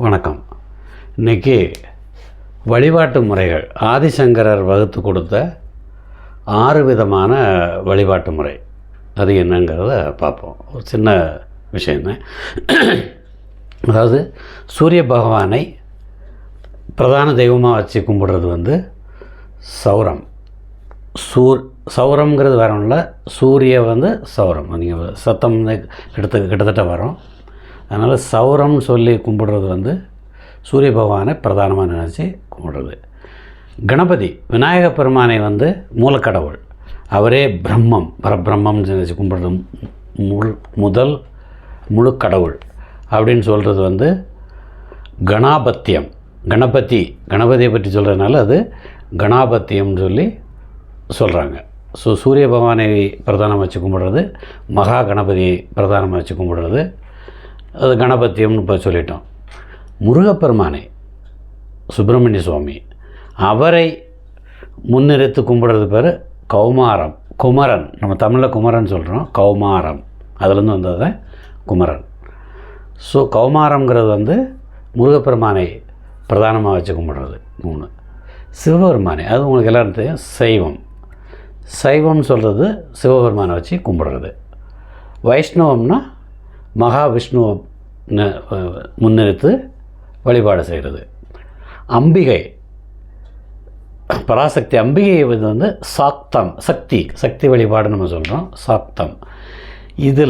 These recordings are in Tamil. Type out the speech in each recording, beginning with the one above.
வணக்கம். இன்றைக்கி வழிபாட்டு முறைகள் ஆதிசங்கரர் வகுத்து கொடுத்த 6 விதமான வழிபாட்டு முறை அது என்னங்கிறத பார்ப்போம். ஒரு சின்ன விஷயம்தான். அதாவது சூரிய பகவானை பிரதான தெய்வமாக வச்சு கும்பிடுறது சௌரம். சௌரம்ங்கிறது வேற ஒன்றும் இல்லை, சூரிய சௌரம். நீங்கள் சத்தம் கிட்டத்தட்ட வரும். அதனால் சௌரம்னு சொல்லி கும்பிடுறது சூரிய பகவானை பிரதானமாக நினச்சி கும்பிடுறது. கணபதி விநாயக பெருமானை மூலக்கடவுள், அவரே பிரம்மம், பரபிரம்மம்னு நினச்சி கும்பிடுறது முதல் முழு கடவுள் அப்படின்னு சொல்கிறது கணாபத்தியம். கணபதியை பற்றி சொல்கிறதுனால அது கணாபத்தியம்னு சொல்லி சொல்கிறாங்க. சூரிய பகவானை பிரதானம் வச்சு கும்பிடுறது, மகா கணபதியை பிரதானமாக வச்சு கும்பிடுறது, அது கணபத்தியம்னு இப்போ சொல்லிட்டோம். முருகப்பெருமானை, சுப்பிரமணிய சுவாமி, அவரை முன்னிறுத்து கும்பிடுறது பேர் கௌமாரம், குமரன். நம்ம தமிழில் குமரன் சொல்கிறோம், கௌமாரம் அதுலேருந்து வந்தது தான் குமரன். ஸோ கௌமாரங்கிறது முருகப்பெருமானை பிரதானமாக வச்சு கும்பிடுறது 3. சிவபெருமானை, அது உங்களுக்கு எல்லாரும் தெரியும், சைவம்னு சொல்கிறது சிவபெருமானை வச்சு கும்பிடுறது. வைஷ்ணவம்னா மகாவிஷ்ணுவை முன்னிறுத்து வழிபாடு செய்கிறது. அம்பிகை, பராசக்தி அம்பிகை சாக்தம், சக்தி வழிபாடு நம்ம சொல்கிறோம், சாக்தம். இது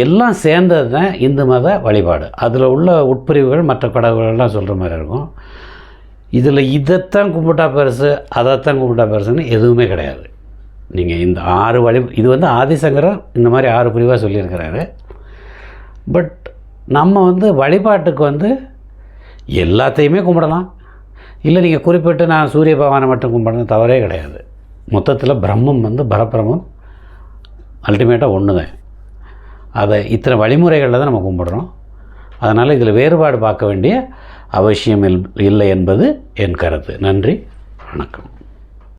எல்லாம் சேர்ந்தது தான் இந்து மத வழிபாடு. அதில் உள்ள உட்பிரிவுகள் மற்ற கடவுள்கள்லாம் சொல்கிற மாதிரி இருக்கும். இதில் இதைத்தான் கும்பிட்டா பெருசு, அதைத்தான் கும்பிட்டா பெருசுன்னு எதுவுமே கிடையாது. நீங்கள் இந்த 6 இது ஆதிசங்கரர் இந்த மாதிரி 6 பிரிவாக சொல்லியிருக்கிறாரு. பட் நம்ம வழிபாட்டுக்கு எல்லாத்தையுமே கும்பிடலாம். இல்லை நீங்கள் குறிப்பிட்டு நான் சூரிய பகவானை மட்டும் கும்பிட்றது தவறே கிடையாது. மொத்தத்தில் பிரம்மம் பரபிரம்மம் அல்டிமேட்டாக ஒன்று தான். அதை இத்தனை வழிமுறைகளில் தான் நம்ம கும்பிடுறோம். அதனால் இதில் வேறுபாடு பார்க்க வேண்டிய அவசியம் இல்லை என்பது என் கருத்து. நன்றி, வணக்கம்.